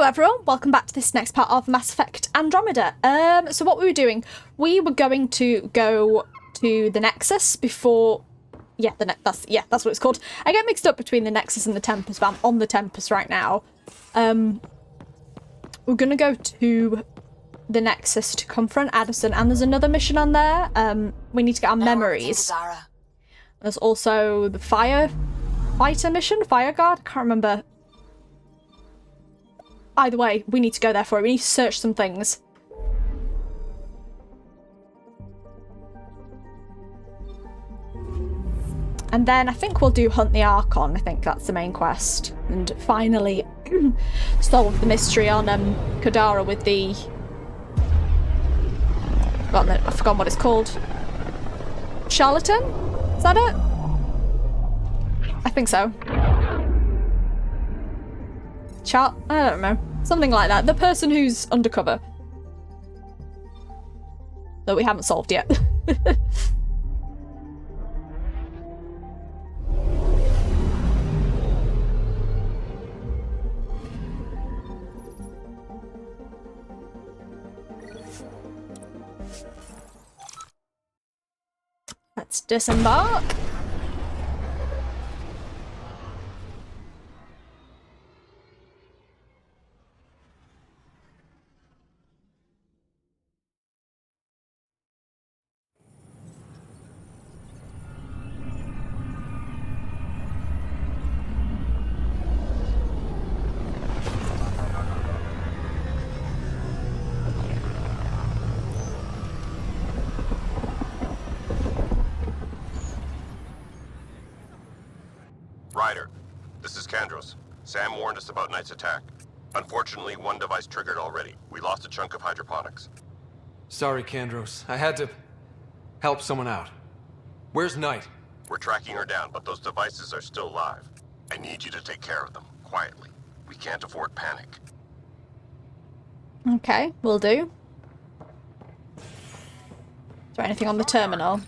Hello everyone, welcome back to this next part of Mass Effect Andromeda. So what we were doing, we were going to go to the Nexus before... that's what it's called. I get mixed up between the Nexus and the Tempest, but I'm on the Tempest right now. We're gonna go to the Nexus to confront Addison, and there's another mission on there. We need to get our memories. There's also the firefighter mission, fire guard, I can't remember. Either way, we need to go there for it. We need to search some things. And then I think we'll do Hunt the Archon. I think that's the main quest. And finally solve the mystery on Kadara with the... I've forgotten what it's called. Charlatan? Is that it? I think so. I don't know. Something like that. The person who's undercover. That we haven't solved yet. Let's disembark. Ryder, this is Kandros. Sam warned us about Knight's attack. Unfortunately, one device triggered already. We lost a chunk of hydroponics. Sorry, Kandros. I had to help someone out. Where's Knight? We're tracking her down, but those devices are still live. I need you to take care of them, quietly. We can't afford panic. Okay, will do. Is there anything on the terminal?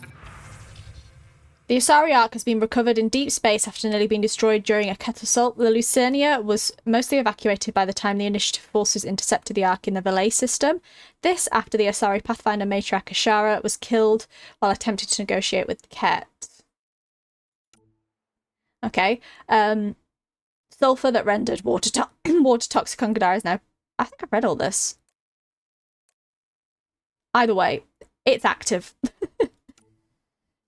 The Asari Ark has been recovered in deep space after nearly being destroyed during a Kett assault. The Lucernia was mostly evacuated by the time the Initiative forces intercepted the Ark in the Valet system. This after the Asari Pathfinder Matriarch Ashara was killed while attempting to negotiate with Kett. Okay. Sulfur that rendered water toxic on Kadara is now... I think I've read all this. Either way, it's active.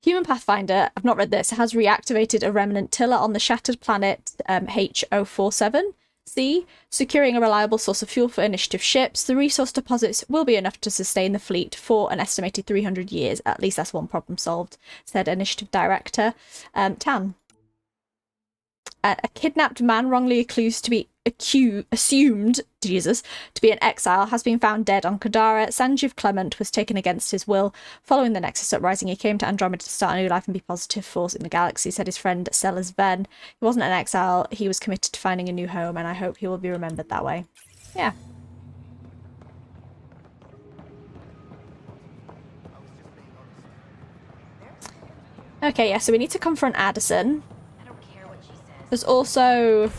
Human Pathfinder, I've not read this, has reactivated a remnant tiller on the shattered planet H047C, securing a reliable source of fuel for Initiative ships. The resource deposits will be enough to sustain the fleet for an estimated 300 years. At least that's one problem solved, said Initiative Director Tan. A kidnapped man wrongly assumed to be an exile has been found dead on Kadara. Sanjeev Clement was taken against his will. Following the Nexus uprising, he came to Andromeda to start a new life and be a positive force in the galaxy, said his friend Sellers Ven. He wasn't an exile, he was committed to finding a new home, and I hope he will be remembered that way. Yeah. Okay, yeah, so we need to confront Addison. There's also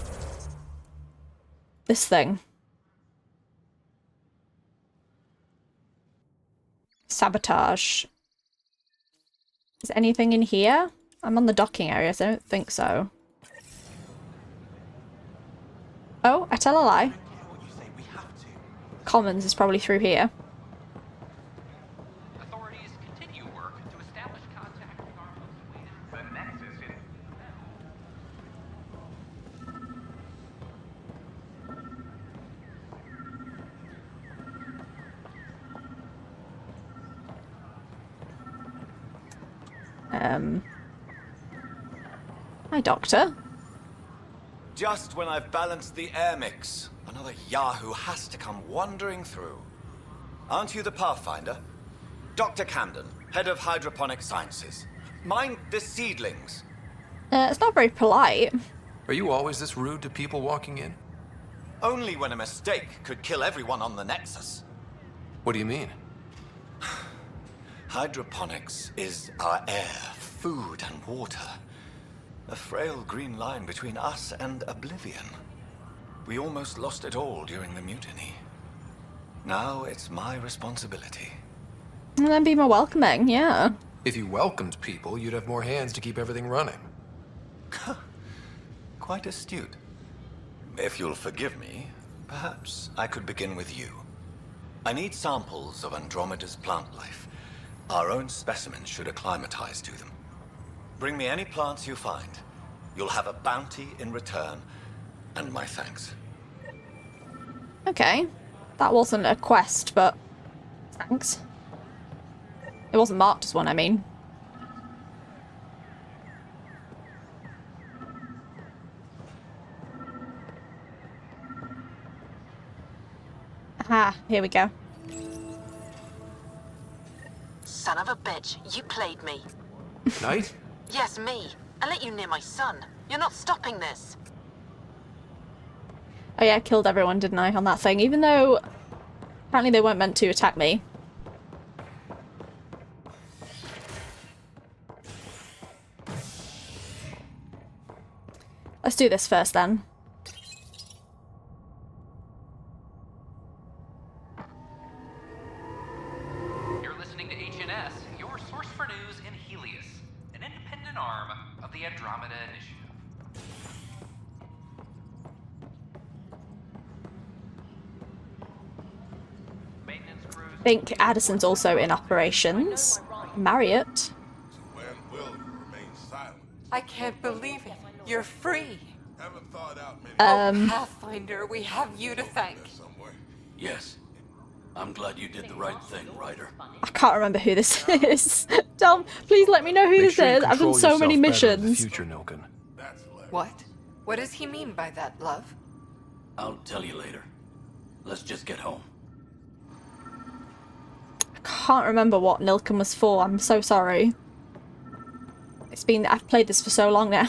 this thing. Sabotage. Is anything in here? I'm on the docking area, so I don't think so. Oh, I tell a lie. Commons is probably through here. Authorities continue work to establish contact with the Nexus in... Hi, Doctor. Just when I've balanced the air mix, another Yahoo has to come wandering through. Aren't you the Pathfinder? Dr. Camden, head of hydroponic sciences. Mind the seedlings. It's not very polite. Are you always this rude to people walking in? Only when a mistake could kill everyone on the Nexus. What do you mean? Hydroponics is our air, food, and water. A frail green line between us and oblivion. We almost lost it all during the mutiny. Now it's my responsibility. And then be more welcoming, yeah. If you welcomed people, you'd have more hands to keep everything running. Quite astute. If you'll forgive me, perhaps I could begin with you. I need samples of Andromeda's plant life. Our own specimens should acclimatize to them. Bring me any plants you find. You'll have a bounty in return, and my thanks. Okay. That wasn't a quest, but thanks. It wasn't marked as one, I mean. Aha, here we go. Son of a bitch, you played me. Knight? Yes, me. I let you near my son. You're not stopping this. Oh yeah, I killed everyone, didn't I, on that thing, even though apparently they weren't meant to attack me. Let's do this first then. You're listening to HNS, your source for news in Helios, an independent arm of the Andromeda Initiative. Maintenance crews. I think Addison's also in operations. Marriott. When will you remain silent? I can't believe it. You're free. Haven't thought out many Oh, Pathfinder, we have you to thank. somewhere. Yes. I'm glad you did the right thing, Ryder. I can't remember who this is. Tom, please let me know who Make this sure you is. I've done control so many yourself better in the missions. future, Nilken. That's left. What? What does he mean by that, love? I'll tell you later. Let's just get home. I can't remember what Nilken was for. I'm so sorry. I've played this for so long now.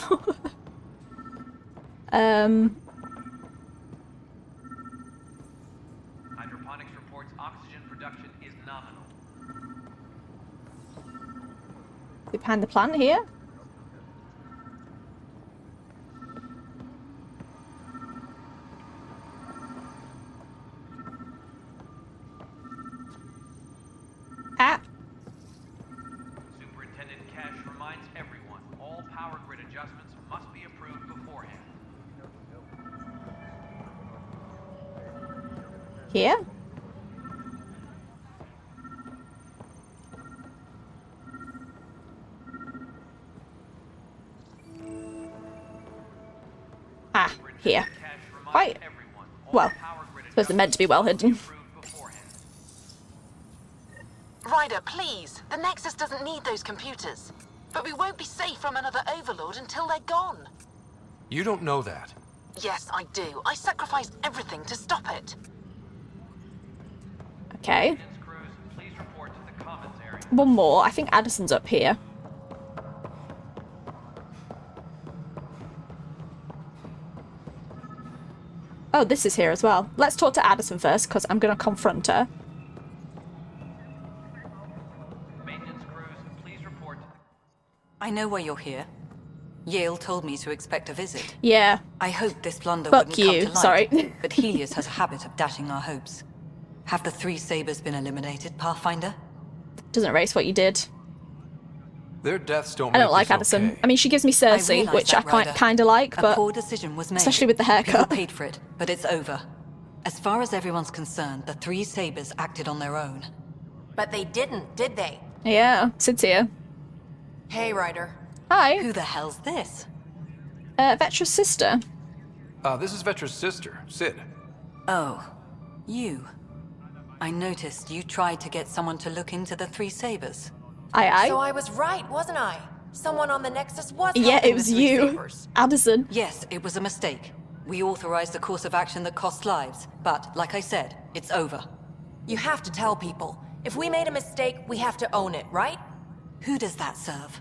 Hydroponics reports oxygen production is nominal. Behind the plant here. Ah. Superintendent Cash reminds everyone all power grid adjustments must be approved beforehand. Here. Ah, here. Cash reminds Right. everyone all Well, power grid I suppose they're meant to be well hidden. approved beforehand. Ryder, please. The Nexus doesn't need those computers. But we won't be safe from another overlord until they're gone. You don't know that. Yes, I do. I sacrificed everything to stop it. Okay. Maintenance crews, please report to the commons area. One more. I think Addison's up here. Oh, this is here as well. Let's talk to Addison first, because I'm going to confront her. Maintenance crews, please report to the I know why you're here. Yale told me to expect a visit. Yeah. I hoped this blunder Fuck wouldn't you, come to light. sorry. But Helios has a habit of dashing our hopes. Have the three sabers been eliminated, Pathfinder? Doesn't erase what you did. Their deaths don't I don't make like this Addison. okay. I mean, she gives me Cersei, realise which I that, Ryder. kind of like, A but poor decision was made. especially with the People haircut. paid for it, but it's over. As far as everyone's concerned, the three sabers acted on their own. But they didn't, did they? Yeah, Sid's here. Hey, Ryder. Hi. Who the hell's this? Vetra's sister. This is Vetra's sister, Sid. Oh, you. I noticed you tried to get someone to look into the three sabers. Aye. So I was right, wasn't I? Someone on the Nexus was Yeah, helping it was the three you. sabers. Addison. Yes, it was a mistake. We authorized a course of action that cost lives, but, like I said, it's over. You have to tell people. If we made a mistake, we have to own it, right? Who does that serve?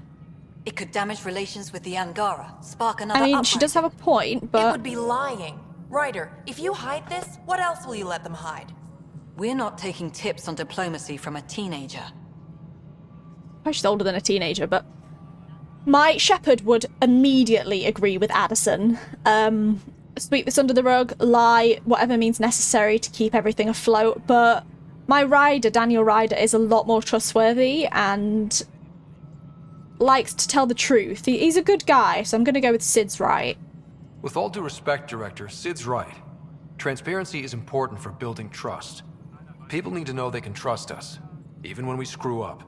It could damage relations with the Angara, spark another I mean, uprising. she does have a point, It but would be lying. Ryder, if you hide this, what else will you let them hide? We're not taking tips on diplomacy from a teenager. oh, she's older than a teenager, but my shepherd would immediately agree with Addison. sweep this under the rug, lie, whatever means necessary to keep everything afloat, but my Ryder, Daniel Ryder, is a lot more trustworthy and likes to tell the truth. He's a good guy, so I'm going to go with Sid's right. With all due respect, Director, Sid's right. Transparency is important for building trust. People need to know they can trust us, even when we screw up.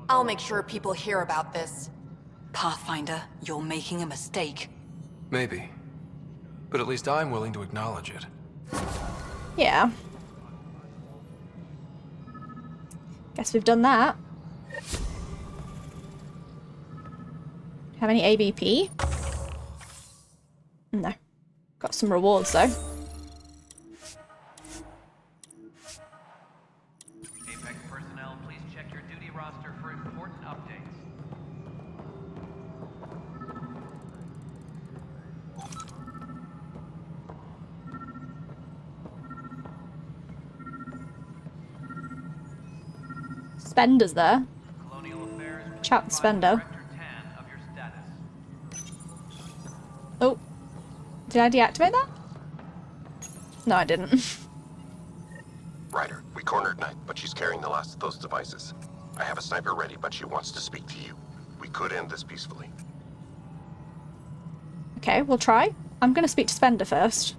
I'll make sure people hear about this. Pathfinder, you're making a mistake. Maybe. But at least I'm willing to acknowledge it. Yeah. Guess we've done that. Have any AVP? No. Got some rewards though. Apex personnel, please check your duty roster for important updates. Spender's there. Colonial Affairs, please Chat with Spender. Director Tan of your status. Oh. Did I deactivate that? No, I didn't. Ryder, we cornered Knight, but she's carrying the last of those devices. I have a sniper ready, but she wants to speak to you. We could end this peacefully. Okay, we'll try. I'm going to speak to Spender first.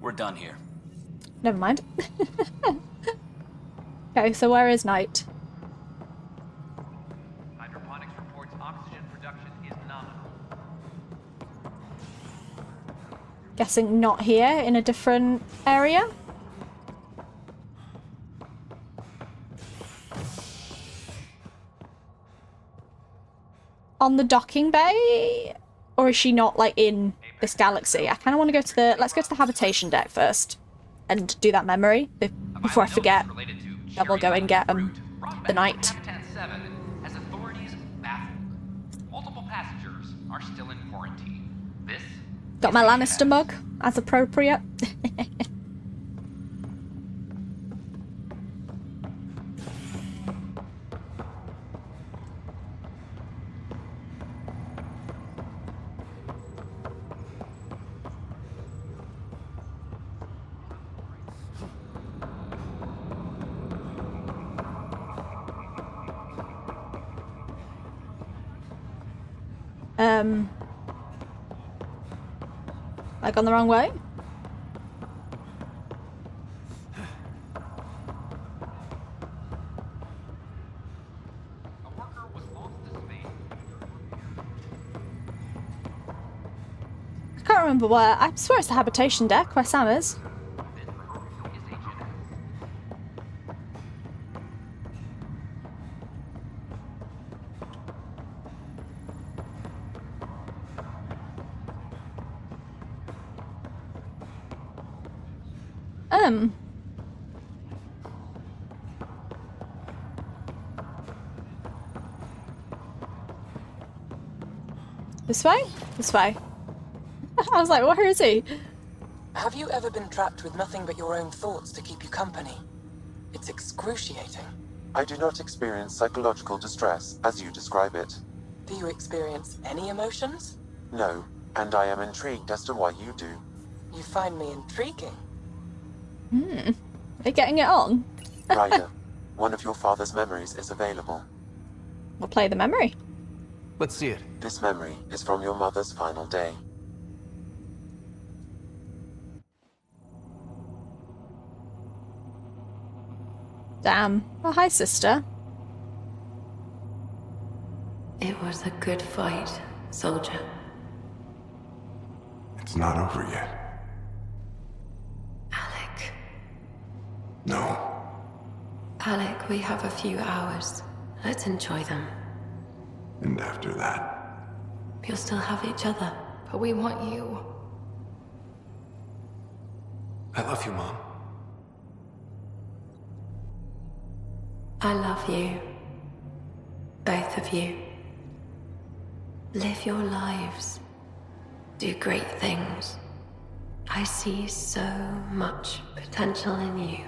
We're done here. Never mind. Okay, so where is Knight? Hydroponics reports oxygen production is nominal. Guessing not here, in a different area? On the docking bay? Or is she not, like, in this galaxy? I kind of want to go to the... Let's go to the habitation deck first. And do that memory before I forget. Then we'll go and get the Knight. Habitat 7 has authorities baffled. Multiple passengers are still in quarantine. This Got my Lannister mug, as appropriate. I gone the wrong way? a worker was lost to space. I can't remember where. I swear it's the habitation deck where Sam is. This room is HNS. This way? This way. I was like, where is he? Have you ever been trapped with nothing but your own thoughts to keep you company? It's excruciating. I do not experience psychological distress, as you describe it. Do you experience any emotions? No, and I am intrigued as to why you do. You find me intriguing. Are they getting it on? Ryder, one of your father's memories is available. We'll play the memory. Let's see it. This memory is from your mother's final day. Damn. Oh, hi, sister. It was a good fight, soldier. It's not over yet. Alec. No. Alec, we have a few hours. Let's enjoy them. And after that, We'll still have each other. But we want you. I love you, Mom. I love you. Both of you. Live your lives. Do great things. I see so much potential in you.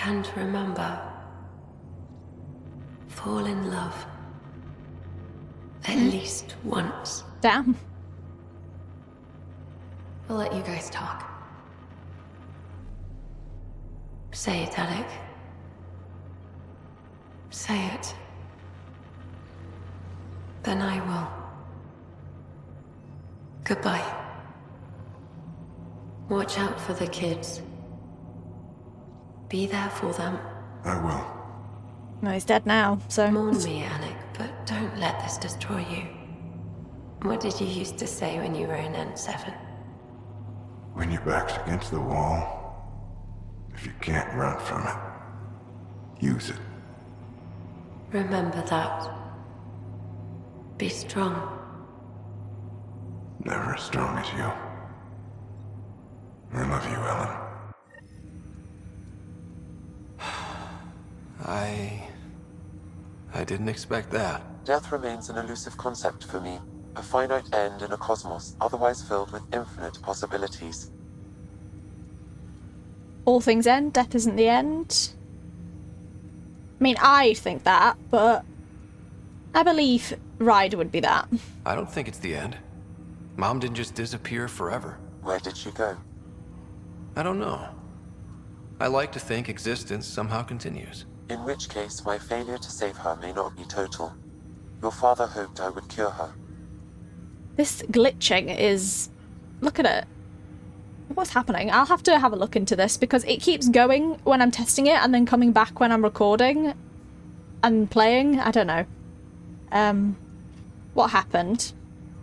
And remember, fall in love. At least once. Damn. I'll let you guys talk. Say it, Alec. Say it. Then I will. Goodbye. Watch out for the kids. Be there for them. I will. No, he's dead now, so... Mourn me, Alec, but don't let this destroy you. What did you used to say when you were in N7? When your back's against the wall, if you can't run from it, use it. Remember that. Be strong. Never as strong as you. I love you, Ellen. I didn't expect that. Death remains an elusive concept for me. A finite end in a cosmos otherwise filled with infinite possibilities. All things end, death isn't the end. I mean, I think that, but I believe Ryder would be that. I don't think it's the end. Mom didn't just disappear forever. Where did she go? I don't know. I like to think existence somehow continues. In which case, my failure to save her may not be total. Your father hoped I would cure her. This glitching is... Look at it. What's happening? I'll have to have a look into this because it keeps going when I'm testing it and then coming back when I'm recording and playing. I don't know. What happened?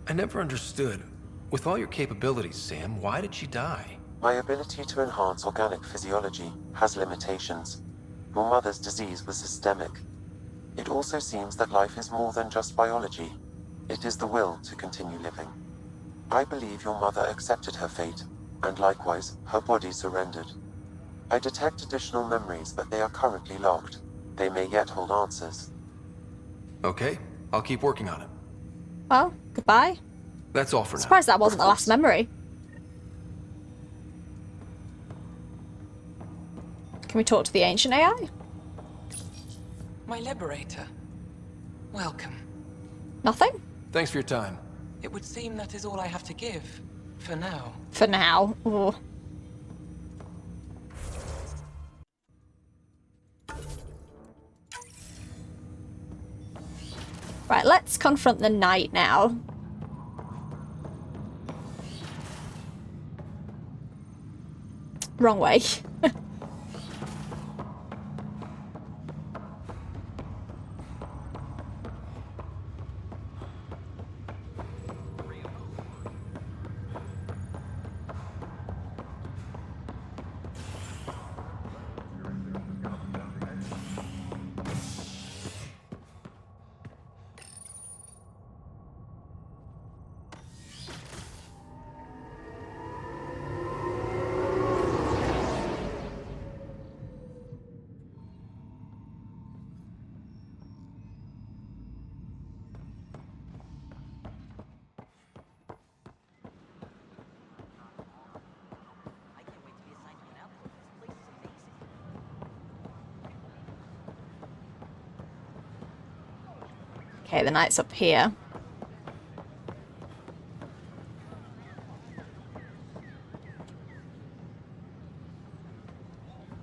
I never understood. With all your capabilities, Sam, why did she die? My ability to enhance organic physiology has limitations. Your mother's disease was systemic. It also seems that life is more than just biology. It is the will to continue living. I believe your mother accepted her fate, and likewise, her body surrendered. I detect additional memories, but they are currently locked. They may yet hold answers. Okay, I'll keep working on it. Well, goodbye. That's all for now. Surprised that wasn't the last memory. Can we talk to the ancient AI? My liberator. Welcome. Nothing? Thanks for your time. It would seem that is all I have to give. For now. For now. Ooh. Right, let's confront the knight now. Wrong way. Okay, the knight's up here.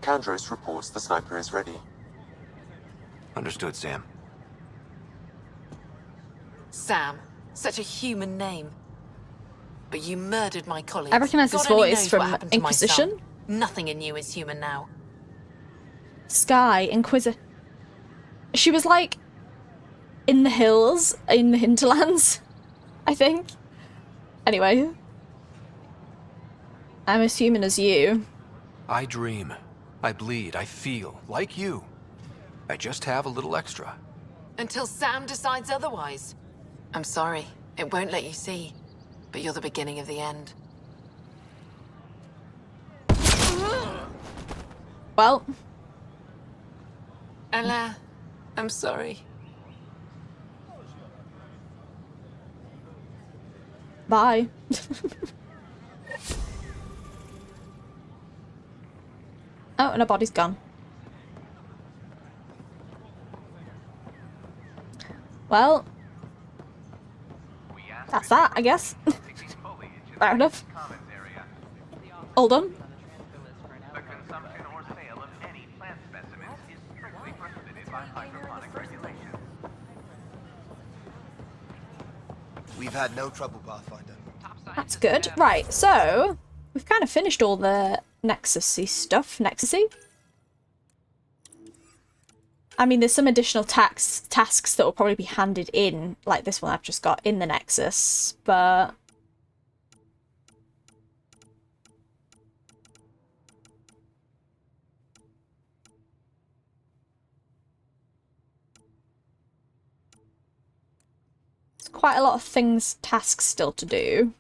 Kandros reports the sniper is ready. Understood, Sam. Sam. Such a human name. But you murdered my colleagues. I recognise his God only voice knows from what happened to my son. Inquisition. Nothing in you is human now. Sky, Inquisitor. She was like in the hills, in the hinterlands, I think. Anyway. I'm as human as you. I dream. I bleed. I feel. Like you. I just have a little extra. Until Sam decides otherwise. I'm sorry. It won't let you see. But you're the beginning of the end. Well. Ella, I'm sorry. Bye. Oh, and her body's gone. Well, that's that, I guess. Fair enough. All done. The consumption or sale of any plant specimens is strictly prohibited by hydroponic regulations. We've had no trouble, Pathfinder. That's good. Right, so we've kind of finished all the Nexus-y stuff. Nexus-y? I mean, there's some additional tasks that will probably be handed in, like this one I've just got in the Nexus, but... there's quite a lot of tasks still to do.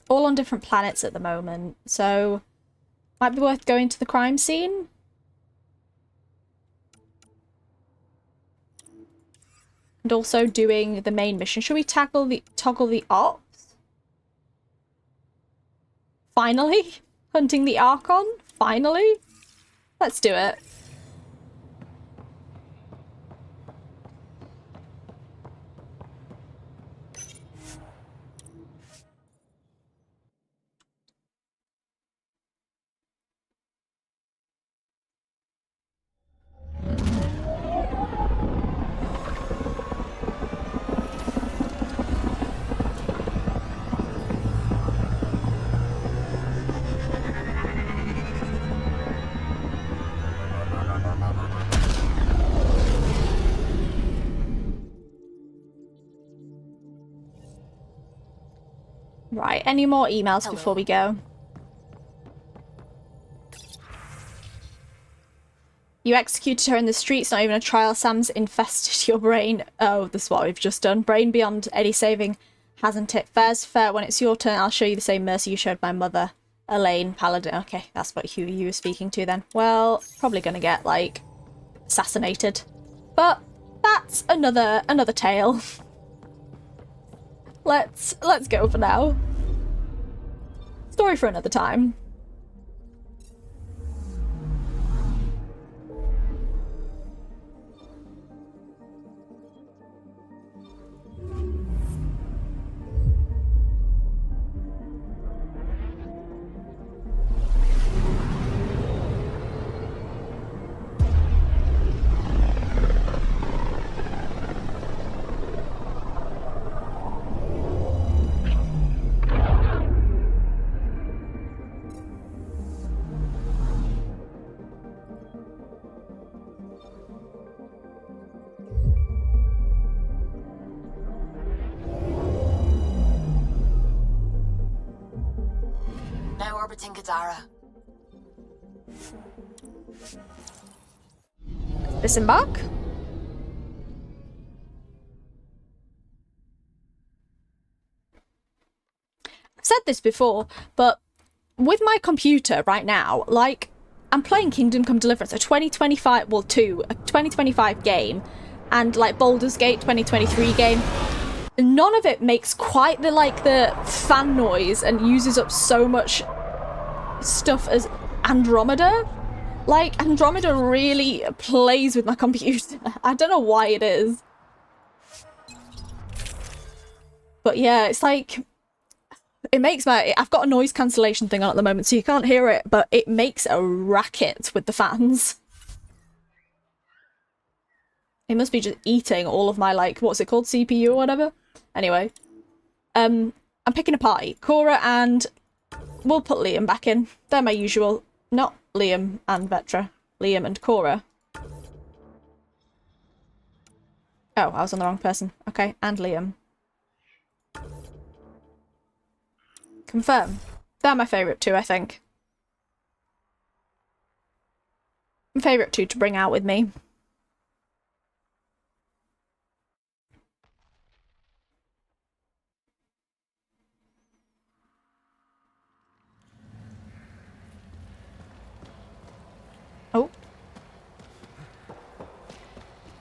All on different planets at the moment, so might be worth going to the crime scene. And also doing the main mission. Should we toggle the ops? Finally? Hunting the Archon? Finally? Let's do it. Right, any more emails before we go? You executed her in the streets, not even a trial. Sam's infested your brain. Oh, this is what we've just done. Brain beyond any saving, hasn't it? Fair's fair. When it's your turn, I'll show you the same mercy you showed my mother. Elaine, Paladin. Okay, that's what you were speaking to then. Well, probably gonna get, like, assassinated. But that's another tale. Let's go for now. Story for another time. Now orbiting Gadara. Disembark? I've said this before, but with my computer right now, like, I'm playing Kingdom Come Deliverance, a 2025 game, and like Baldur's Gate 2023 game. None of it makes quite the fan noise and uses up so much stuff as Andromeda. Like, Andromeda really plays with my computer. I don't know why it is. But yeah, it's like, it makes I've got a noise cancellation thing on at the moment, so you can't hear it, but it makes a racket with the fans. It must be just eating all of my, like, what's it called, CPU or whatever? Anyway, I'm picking a party. Cora and... we'll put Liam back in. They're my usual... not Liam and Vetra. Liam and Cora. Oh, I was on the wrong person. Okay, and Liam. Confirm. They're my favourite two, I think. My favourite two to bring out with me. Oh.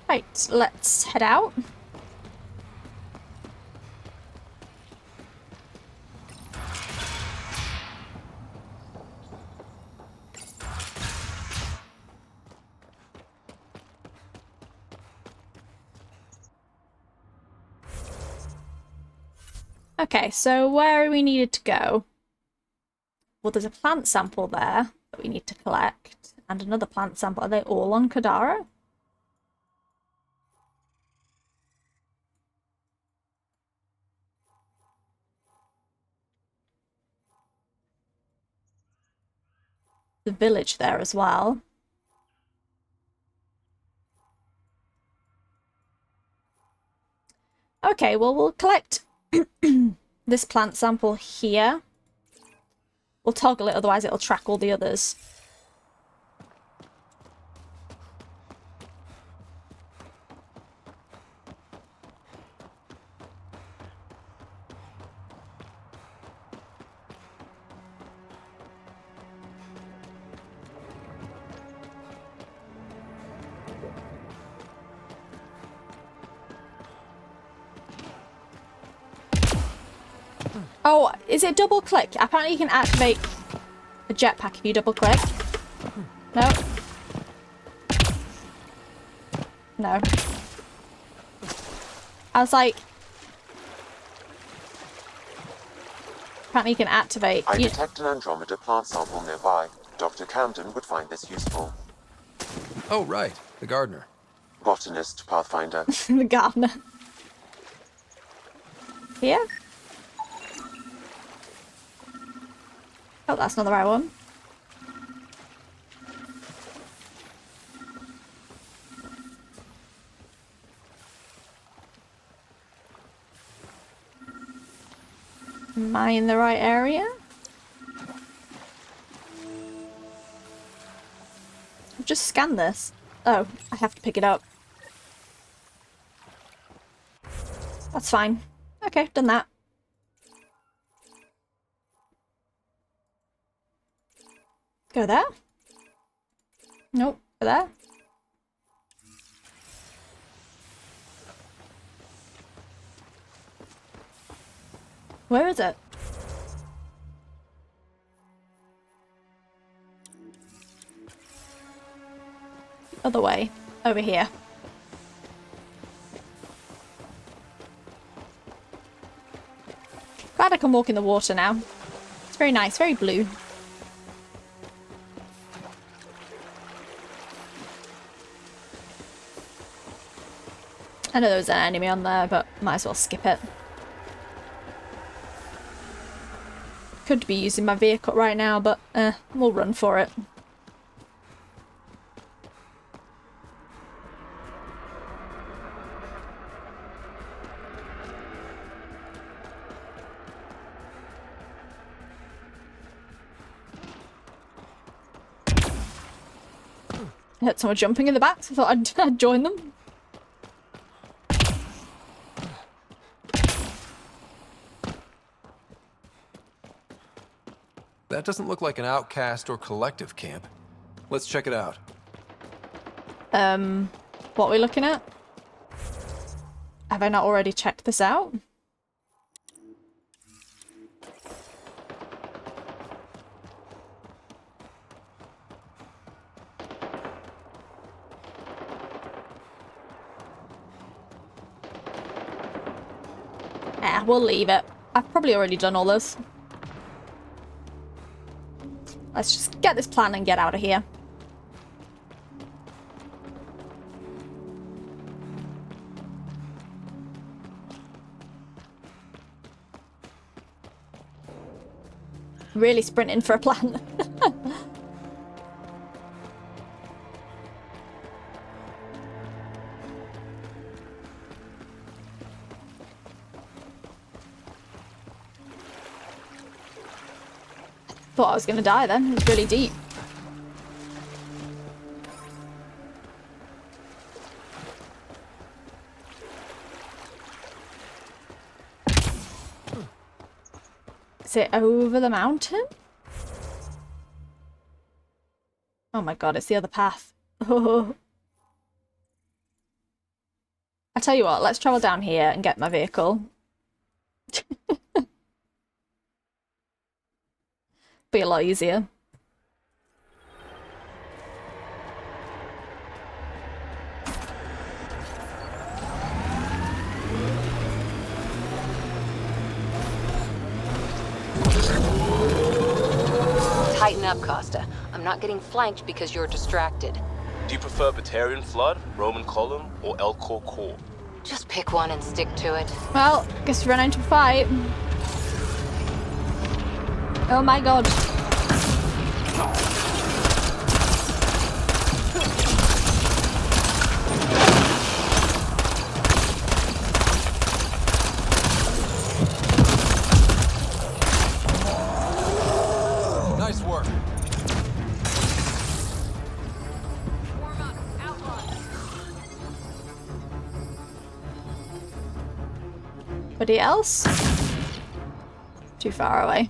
Right, let's head out. Okay, so where are we needed to go? Well, there's a plant sample there that we need to collect, and another plant sample. Are they all on Kadara? The village there as well. Okay, well, we'll collect this plant sample here. We'll toggle it, otherwise it'll track all the others. Oh, is it double click? Apparently you can activate a jetpack if you double click. No. No. I was like... Apparently you can activate... I detect an Andromeda plant sample nearby. Dr. Camden would find this useful. Oh, right. The gardener. Botanist, Pathfinder. The gardener. Here? Oh, that's not the right one. Am I in the right area? I've just scanned this. Oh, I have to pick it up. That's fine. Okay, done that. Go there? Nope, go there. Where is it? The other way. Over here. Glad I can walk in the water now. It's very nice, very blue. I know there was an enemy on there, but might as well skip it. Could be using my vehicle right now, but we'll run for it. I heard someone jumping in the back, so I thought I'd join them. That doesn't look like an outcast or collective camp. Let's check it out. What are we looking at? Have I not already checked this out? We'll leave it. I've probably already done all this. Let's just get this plan and get out of here. Really sprinting for a plan. Thought I was going to die then. It was really deep. Is it over the mountain? Oh my god, it's the other path. Oh. I tell you what, let's travel down here and get my vehicle. Be a lot easier. Tighten up, Costa. I'm not getting flanked because you're distracted. Do you prefer Batarian Flood, Roman Column, or Elcor Core? Just pick one and stick to it. Well, guess we run into a fight. Oh my god. Nice work. Anybody else? Too far away.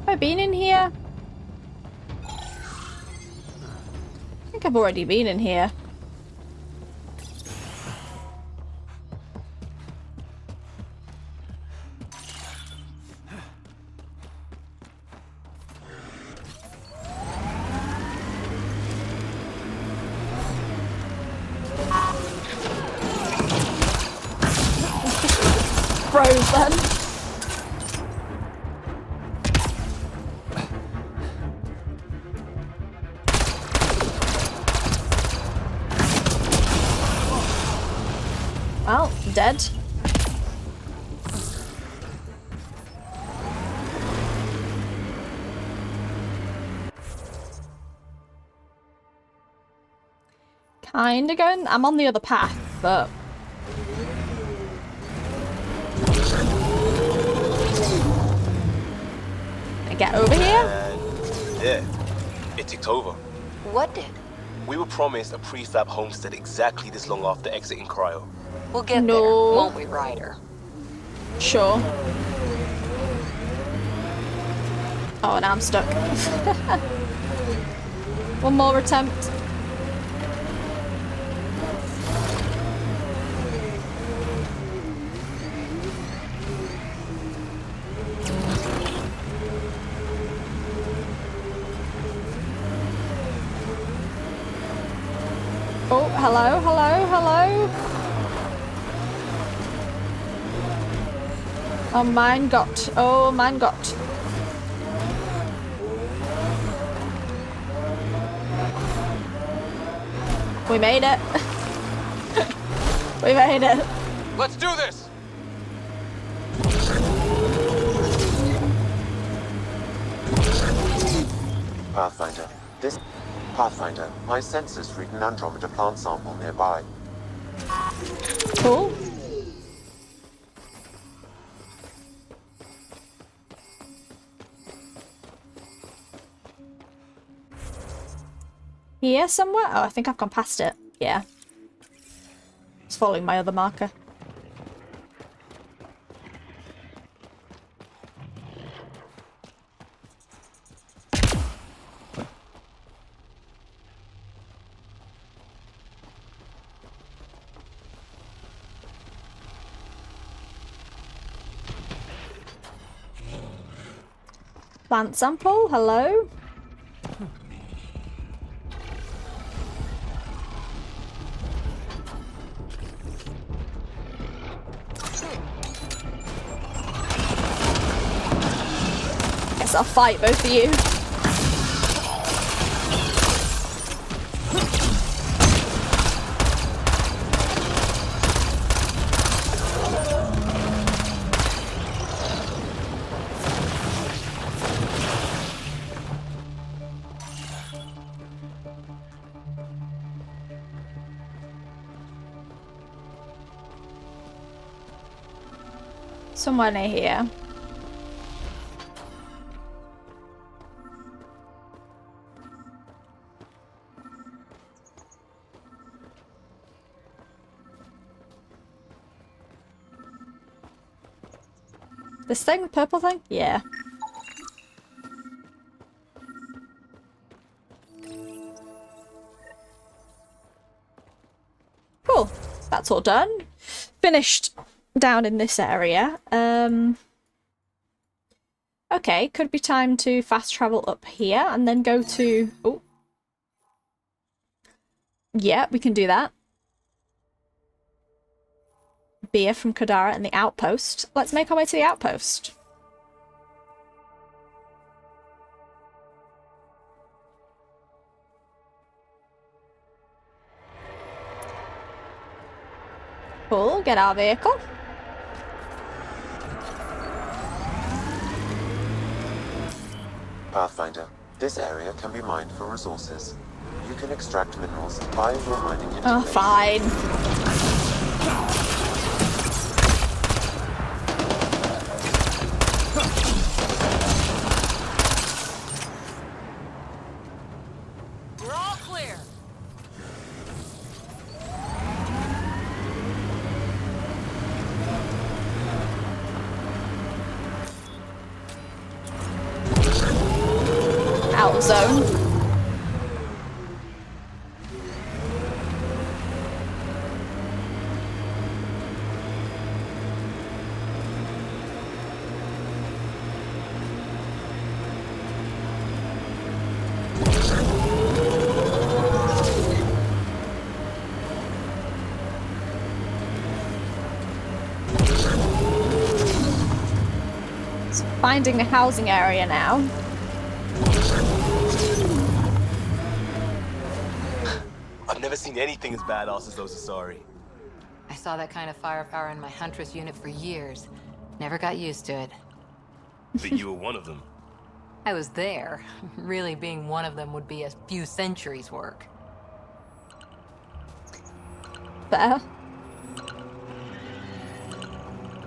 Have I been in here? I think I've already been in here. Froze then. Well, dead. Kinda going. I'm on the other path, but. Can I get over here? Yeah, it ticked over. What did? We were promised a prefab homestead exactly this long after exiting cryo. We'll get there, won't we, Ryder? Sure. Oh, now I'm stuck. One more attempt. Oh, hello, hello, hello. Oh, mein Gott. Oh, mein Gott. We made it. We made it. Let's do this! Pathfinder, my sensors read an Andromeda plant sample nearby. Cool. Here somewhere? Oh, I think I've gone past it. Yeah. It's following my other marker. Plant sample, hello? Guess I'll fight both of you. Somewhere near here. This thing, the purple thing? Yeah. Cool. That's all done. Finished. down in this area. Okay, could be time to fast travel up here and then go to... Oh. Yeah, we can do that. Beer from Kadara and the outpost. Let's make our way to the outpost. Cool, get our vehicle. Pathfinder, this area can be mined for resources. You can extract minerals via your mining interface. Oh, fine. We're all clear. Out zone. So finding the housing area now. I've never seen anything as badass as those Asari. I saw that kind of firepower in my Huntress unit for years. Never got used to it. But you were one of them. I was there. Really being one of them would be a few centuries' work. Fair.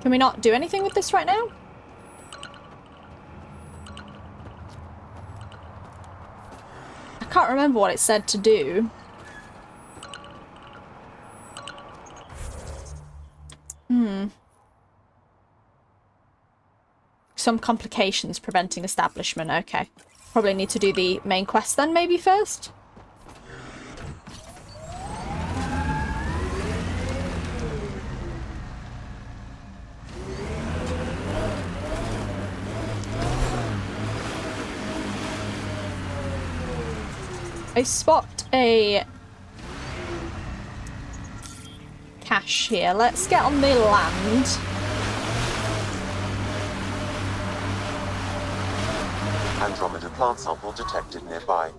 Can we not do anything with this right now? I can't remember what it said to do. Some complications preventing establishment. Okay. Probably need to do the main quest then, maybe first? I spot a cache here. Let's get on the land. Andromeda plant sample detected nearby.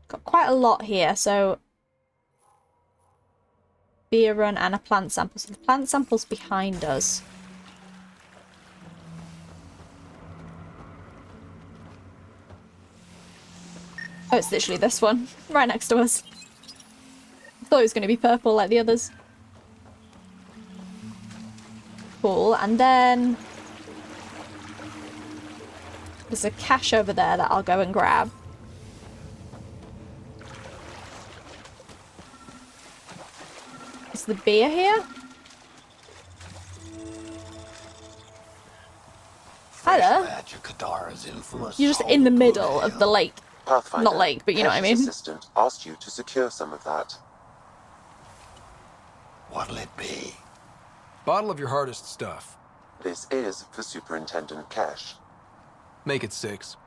Got quite a lot here, so beer run and a plant sample. So the plant sample's behind us. Oh, it's literally this one, right next to us. I thought it was going to be purple like the others. Cool, and then there's a cache over there that I'll go and grab. Is the beer here? Hello. You're just in the middle of the lake. Pathfinder, Not lake, but you know what I mean. Hesh's assistant asked you to secure some of that. What'll it be? Bottle of your hardest stuff. This is for Superintendent Cash. Make it 6.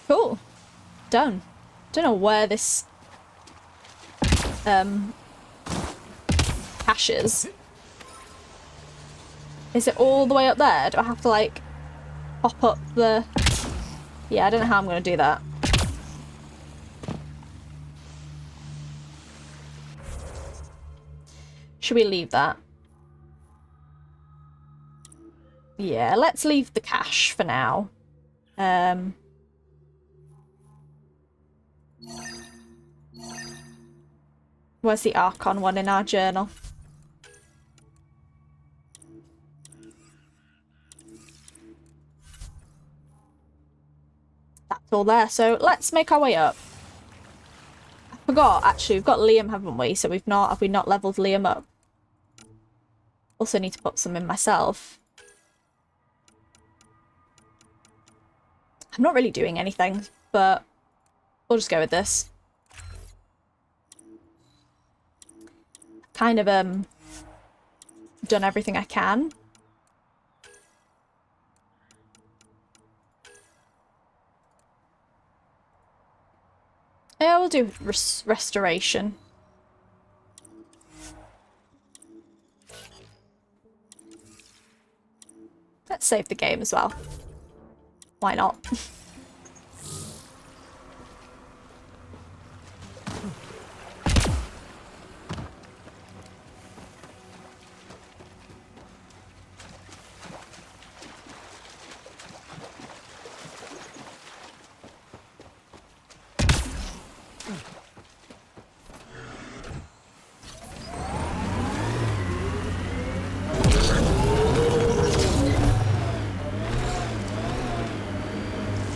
Cool. Done. Don't know where this cache is. Is it all the way up there? Do I have to like pop up the... Yeah, I don't know how I'm going to do that. Should we leave that? Yeah, let's leave the cache for now. Where's the Archon one in our journal? That's all there, so let's make our way up. I forgot, actually, we've got Liam, haven't we? So have we not leveled Liam up? Also need to put some in myself. I'm not really doing anything, but we'll just go with this. kind of done everything I can. Yeah, we'll do restoration. Let's save the game as well. Why not?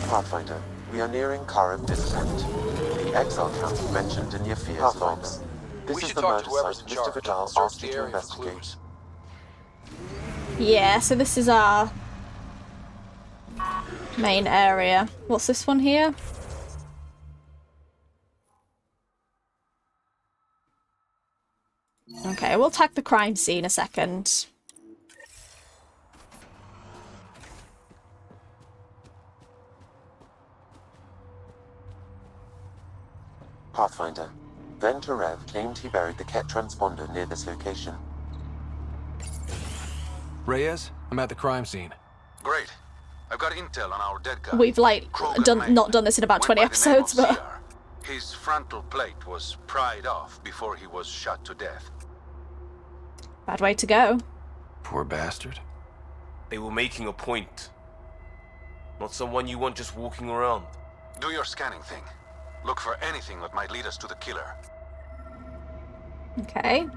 Pathfinder, we are nearing Karen Distant, the exile camp mentioned in Yafir's logs. This is the murder site Mr. Vidal asked you to investigate. Yeah, so this is our main area. What's this one here? Okay, we'll tag the crime scene a second. Pathfinder, then Terev claimed he buried the Ket transponder near this location. Reyes, I'm at the crime scene. Great. I've got intel on our dead guy. We've like not done this in about 20 episodes, but his frontal plate was pried off before he was shot to death. Bad way to go. Poor bastard. They were making a point. Not someone you want just walking around. Do your scanning thing. Look for anything that might lead us to the killer. Okay.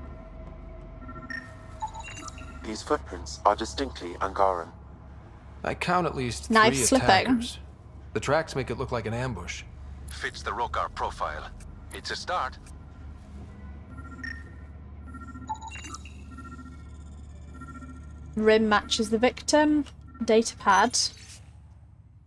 These footprints are distinctly Angaran. I count at least Knife 3 slipping. attackers. The tracks make it look like an ambush. Fits the Rokar profile. It's a start. Rim matches the victim. Data pad.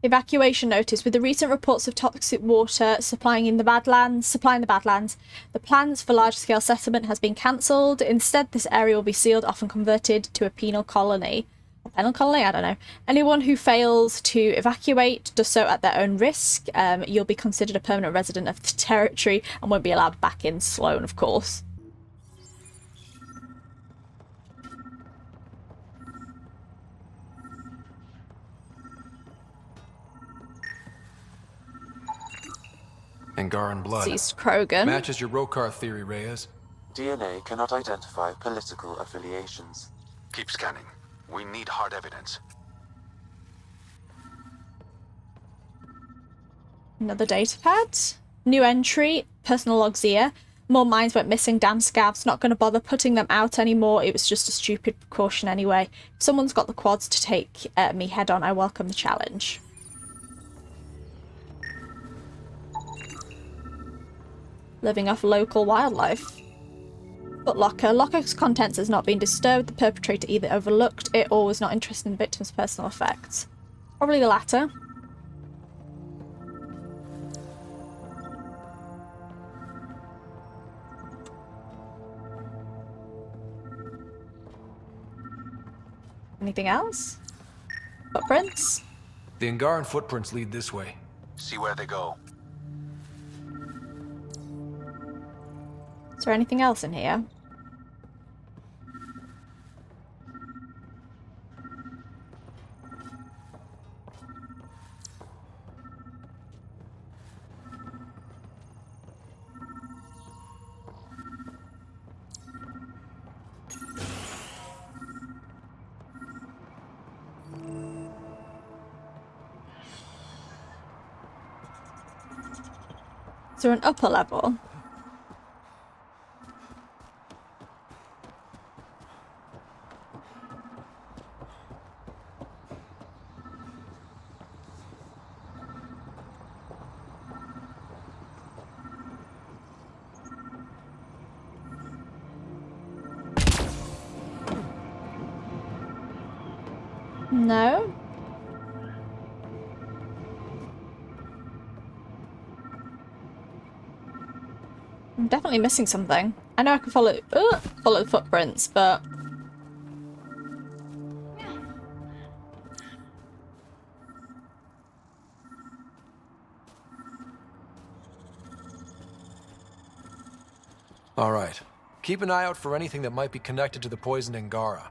Evacuation notice. With the recent reports of toxic water supplying the Badlands, the plans for large-scale settlement has been cancelled. Instead, this area will be sealed off and converted to a penal colony. A penal colony? I don't know. Anyone who fails to evacuate does so at their own risk. You'll be considered a permanent resident of the territory and won't be allowed back in Sloan, of course. Angaran blood. Seized Krogan. Matches your Rokar theory, Reyes. DNA cannot identify political affiliations. Keep scanning. We need hard evidence. Another data pad. New entry. Personal logs here. More mines went missing. Damn scavs. Not going to bother putting them out anymore. It was just a stupid precaution anyway. If someone's got the quads to take me head on, I welcome the challenge. Living off local wildlife. Footlocker. Locker's contents has not been disturbed. The perpetrator either overlooked it or was not interested in the victim's personal effects. Probably the latter. Anything else? Footprints? The Angaran footprints lead this way. See where they go. Is there anything else in here? Is there an upper level? No. I'm definitely missing something. I know I can follow the footprints, but All right. Keep an eye out for anything that might be connected to the poisoned Angara.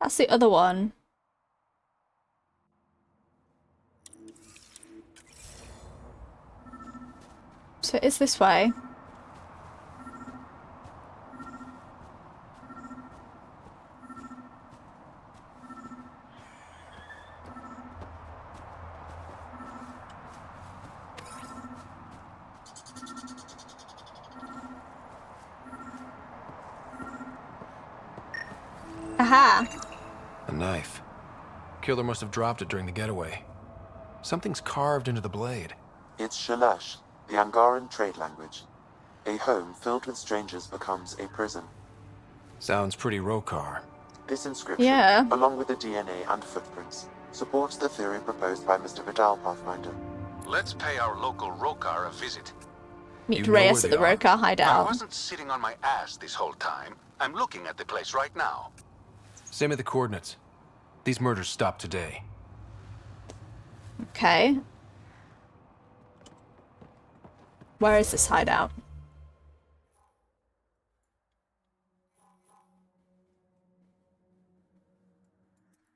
that's the other one. So it is this way. Aha! A knife. Killer must have dropped it during the getaway. Something's carved into the blade. It's Shalash, the Angaran trade language. A home filled with strangers becomes a prison. Sounds pretty Rokar. This inscription, Yeah. along with the DNA and footprints, supports the theory proposed by Mr. Vidal, Pathfinder. Let's pay our local Rokar a visit. Meet You know Reyes where at the they are. Rokar I hideout. wasn't sitting on my ass this whole time. I'm looking at the place right now. Send me the coordinates. These murders stopped today. Okay. Where is this hideout?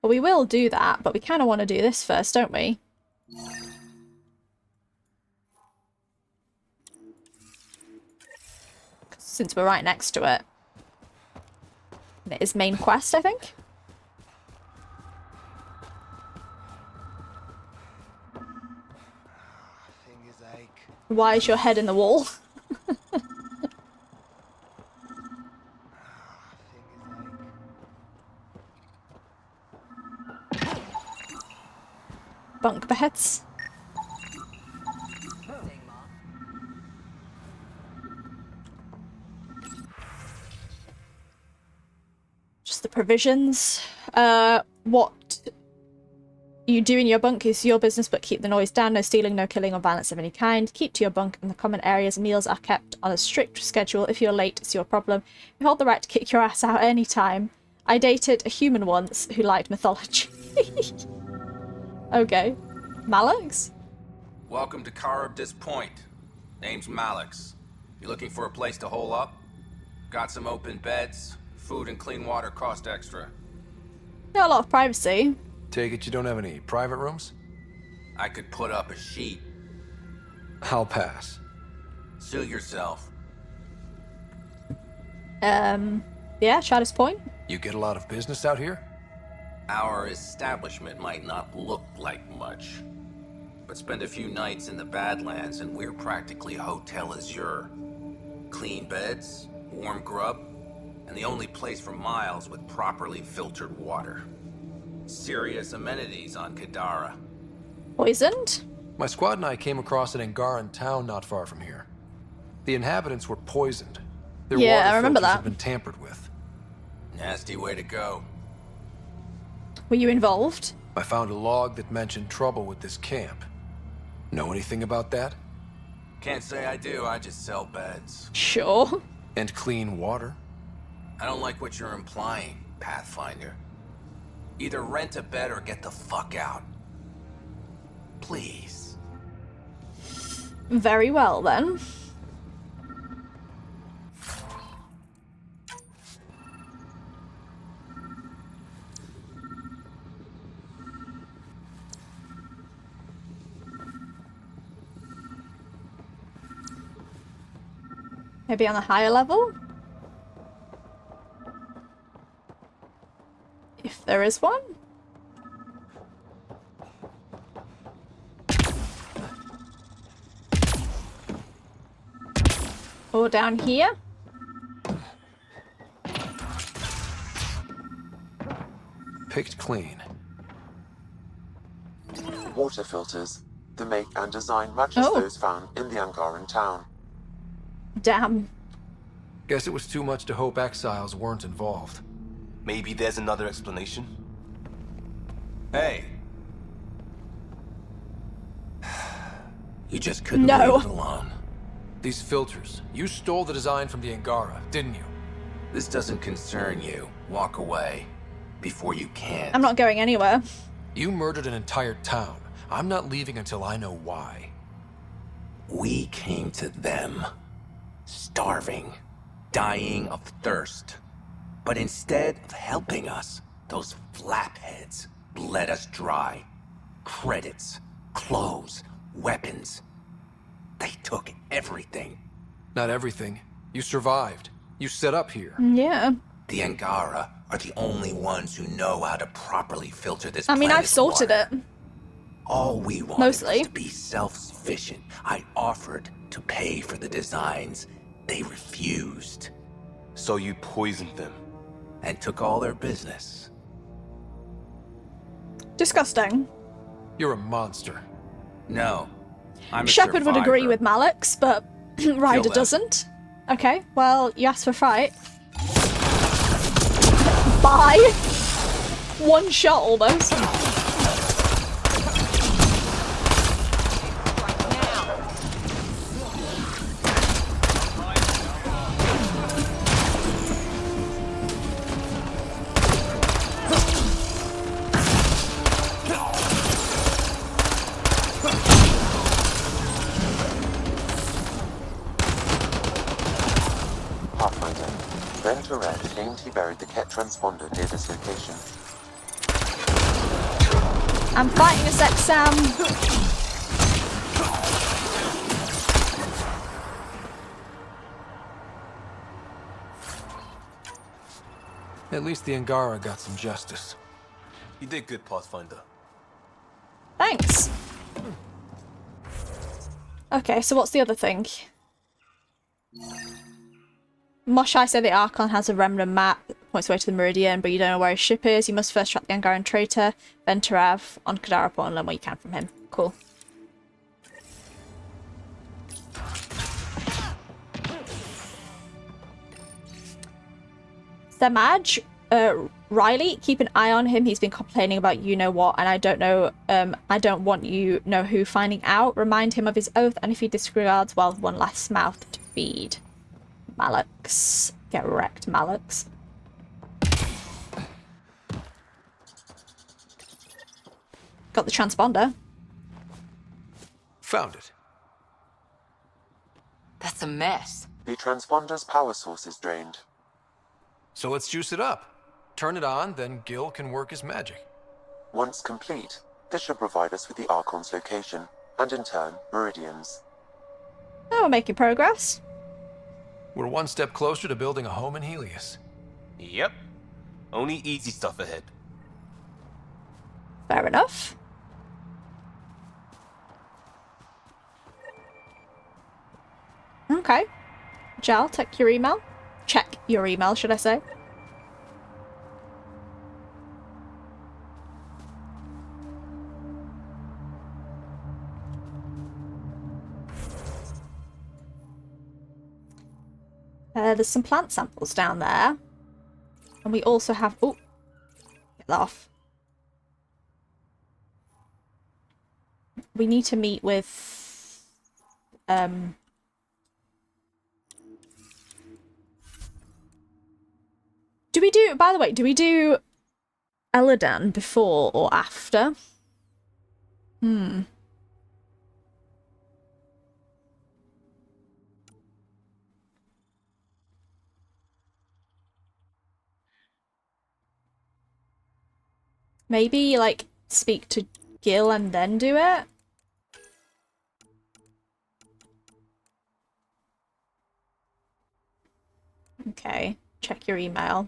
Well, we will do that, but we kind of want to do this first, don't we? Since we're right next to it. And it is main quest, I think? Fingers ache. Why is your head in the wall? Bunk beds. Just the provisions. What you do in your bunk is your business, but keep the noise down. No stealing, no killing or violence of any kind. Keep to your bunk and the common areas. Meals are kept on a strict schedule. If you're late, it's your problem. You hold the right to kick your ass out any time. I dated a human once who liked mythology. Okay. Malix? Welcome to Caribdis Point. Name's Malix. You looking for a place to hole up? Got some open beds. Food and clean water cost extra. Not a lot of privacy. Take it you don't have any private rooms? I could put up a sheet. I'll pass. Suit yourself. Yeah, Shadow's Point. You get a lot of business out here? Our establishment might not look like much, but spend a few nights in the Badlands and we're practically hotel azure. Clean beds, warm grub, and the only place for miles with properly filtered water. Serious amenities on Kadara. Poisoned? My squad and I came across an Angaran town not far from here. The inhabitants were poisoned. Their Yeah, water I remember filters that. had been tampered with. Nasty way to go. Were you involved? I found a log that mentioned trouble with this camp. Know anything about that? Can't say I do, I just sell beds. Sure. And clean water? I don't like what you're implying, Pathfinder. Either rent a bed or get the fuck out. Please. Very well, then. Maybe on a higher level? If there is one? Or down here? Picked clean. Water filters. The make and design matches Oh. those found in the Angaran town. Damn. Guess it was too much to hope exiles weren't involved. Maybe there's another explanation? Hey. You just couldn't No. leave it alone. These filters, you stole the design from the Angara, didn't you? This doesn't concern you. Walk away. Before you can. I'm not going anywhere. You murdered an entire town. I'm not leaving until I know why. We came to them. Starving. Dying of thirst. But instead of helping us, those flapheads bled us dry. Credits, clothes, weapons. They took everything. Not everything. You survived. You set up here. Yeah. The Angara are the only ones who know how to properly filter this I mean, I've planet's sorted water. it. All we wanted Mostly. was to be self-sufficient. I offered to pay for the designs. They refused. So you poisoned them? And took all their business. Disgusting. You're a monster. No. I'm a Shepard would agree survivor. with Malix, but Ryder them. doesn't. Okay, well, you asked for a fight. Bye. One shot almost. Pathfinder. Venter Red claimed he buried the Ket transponder near this location. I'm fighting a sec, Sam. At least the Angara got some justice. You did good, Pathfinder. Thanks. Okay, so what's the other thing? Moshai said the Archon has a remnant map that points away to the Meridian, but you don't know where his ship is. You must first track the Angaran traitor, Ventarav, on Kadara Port and learn what you can from him. Cool. Samaj, Riley, keep an eye on him. He's been complaining about you know what, and I don't want you know who finding out. Remind him of his oath, and if he disregards, well, one last mouth to feed. Malix. Get wrecked, Malix. Got the transponder. Found it. That's a mess. The transponder's power source is drained. So let's juice it up. Turn it on, then Gil can work his magic. Once complete, this should provide us with the Archon's location, and in turn, Meridians. Oh, we're making progress. We're one step closer to building a home in Helios. Yep. Only easy stuff ahead. Fair enough. Okay. Jal, check your email. Check your email, should I say. There's some plant samples down there. And we also have... Oh, get that off. We need to meet with... Do we do... By the way, do we do Eladan before or after? Maybe, like, speak to Gil and then do it? Okay, check your email.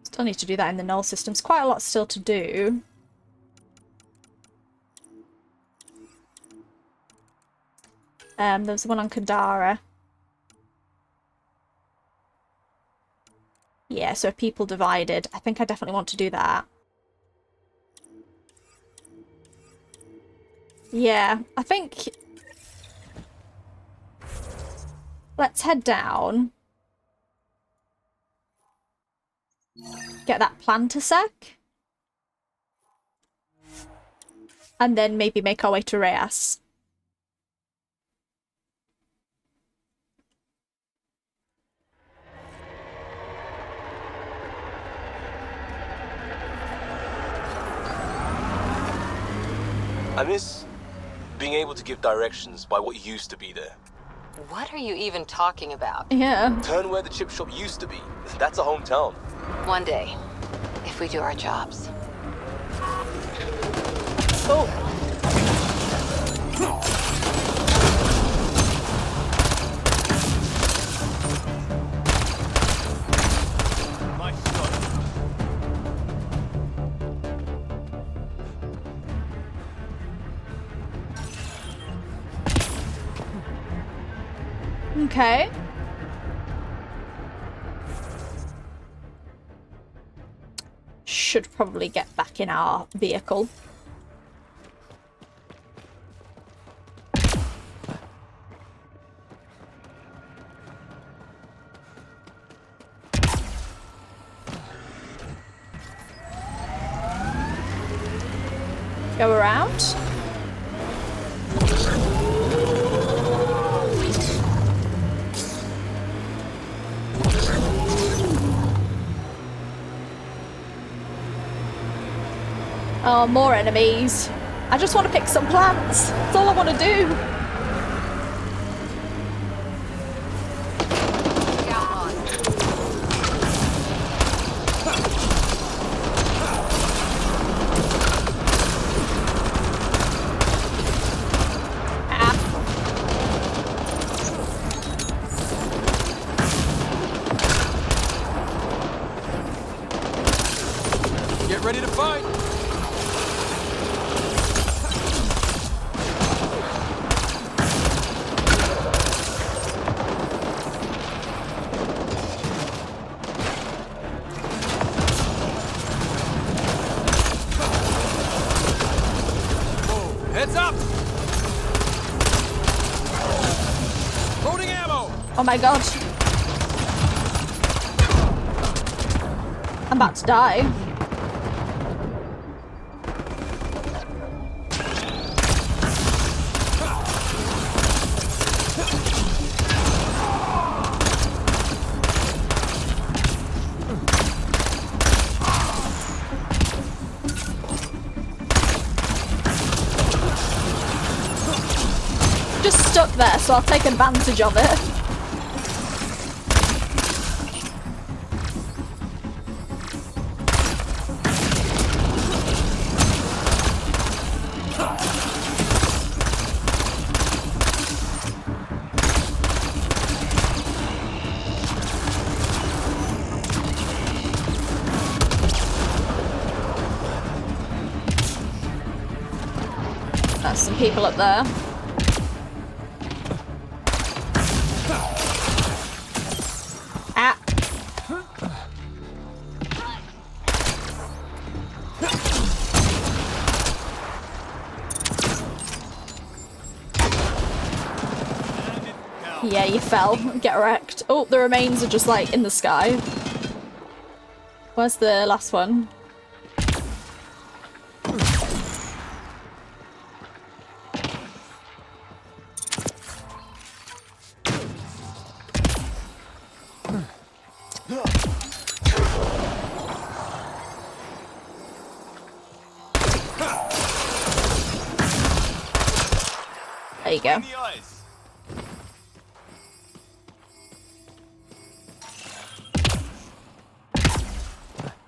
Still need to do that in the null systems. Quite a lot still to do. There was one on Kadara. Yeah, so people divided. I think I definitely want to do that. Yeah, I think... Let's head down. Get that plant a sec. And then maybe make our way to Reyes. I miss being able to give directions by what used to be there. What are you even talking about? Yeah. Turn where the chip shop used to be. That's a hometown. One day, if we do our jobs. Oh. Okay. Should probably get back in our vehicle. Go around. Oh, more enemies. I just want to pick some plants. That's all I want to do. Get ready to fight! Heads up! Loading ammo! Oh my god. I'm about to die. Just stuck there, so I'll take advantage of it. There's some people up there. Ah. Yeah, you fell. Get wrecked. Oh, the remains are just like in the sky. Where's the last one? There you go.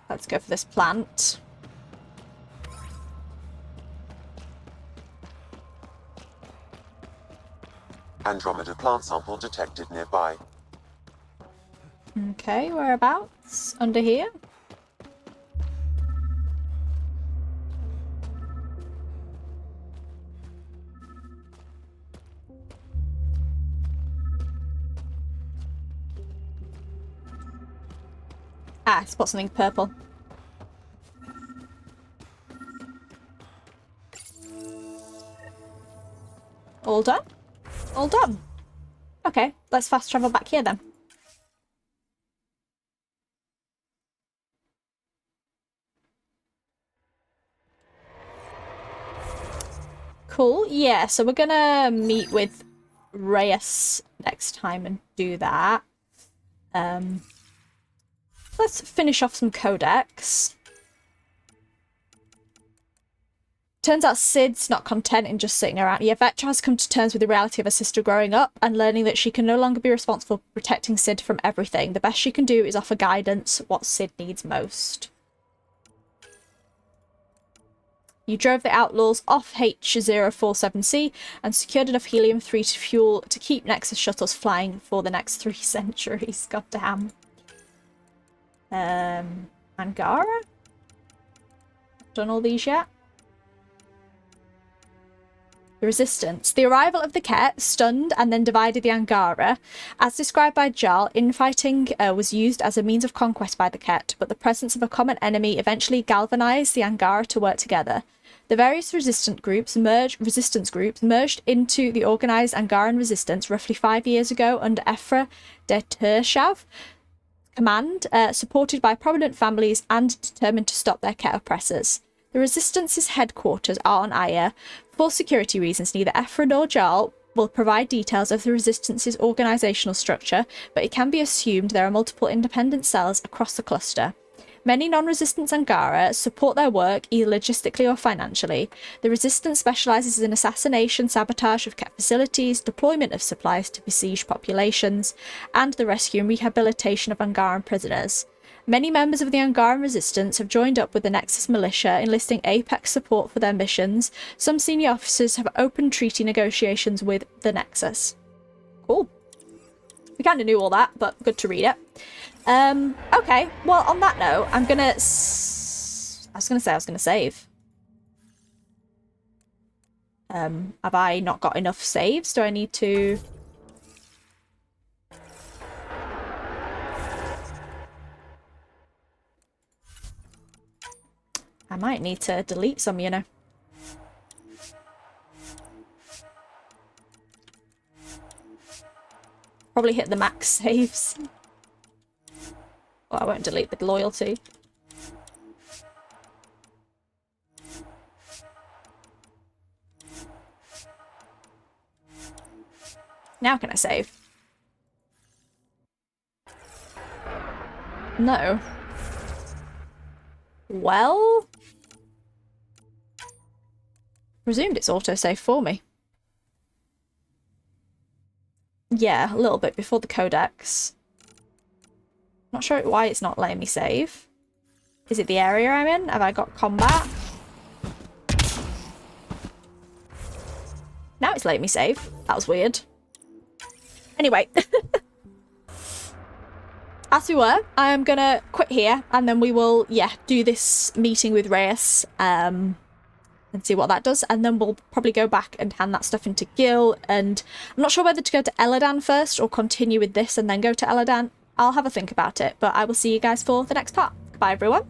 Let's go for this plant. Andromeda plant sample detected nearby. Okay, whereabouts? Under here? Ah, I spot something purple. All done? All done. Okay, let's fast travel back here then. Cool. Yeah, so we're gonna meet with Reyes next time and do that. Let's finish off some codex. Turns out Sid's not content in just sitting around. Yeah, Vetra has come to terms with the reality of her sister growing up and learning that she can no longer be responsible for protecting Sid from everything. The best she can do is offer guidance, what Sid needs most. You drove the Outlaws off H047C and secured enough helium-3 to fuel to keep Nexus shuttles flying for the next 3 centuries. Goddamn. Angara? Done all these yet? The Resistance. The arrival of the Ket stunned and then divided the Angara. As described by Jarl, infighting was used as a means of conquest by the Ket, but the presence of a common enemy eventually galvanized the Angara to work together. The various resistance groups merged into the organized Angaran resistance roughly 5 years ago under Ephra de Tershav command, supported by prominent families and determined to stop their Ket oppressors. The Resistance's headquarters are on Aya. For security reasons, neither Ephra nor Jarl will provide details of the Resistance's organizational structure, but it can be assumed there are multiple independent cells across the cluster. Many non-resistance Angara support their work either logistically or financially. The Resistance specializes in assassination, sabotage of Ket facilities, deployment of supplies to besieged populations, and the rescue and rehabilitation of Angaran prisoners. Many members of the Angaran Resistance have joined up with the Nexus militia, enlisting Apex support for their missions. Some senior officers have opened treaty negotiations with the Nexus. Cool. We kind of knew all that, but good to read it. Okay, well, on that note, I'm gonna... I was gonna save. Have I not got enough saves? Do I need to... I might need to delete some, you know. Probably hit the max saves. Well, I won't delete the loyalty. Now can I save? No. Well... Presumed it's autosave for me. Yeah, a little bit before the codex. Not sure why it's not letting me save. Is it the area I'm in? Have I got combat? Now it's letting me save. That was weird. Anyway. As we were, I am gonna quit here and then we will, yeah, do this meeting with Reyes and see what that does, and then we'll probably go back and hand that stuff into Gil, and I'm not sure whether to go to Eladan first or continue with this and then go to Eladan. I'll have a think about it, but I will see you guys for the next part. Goodbye, everyone.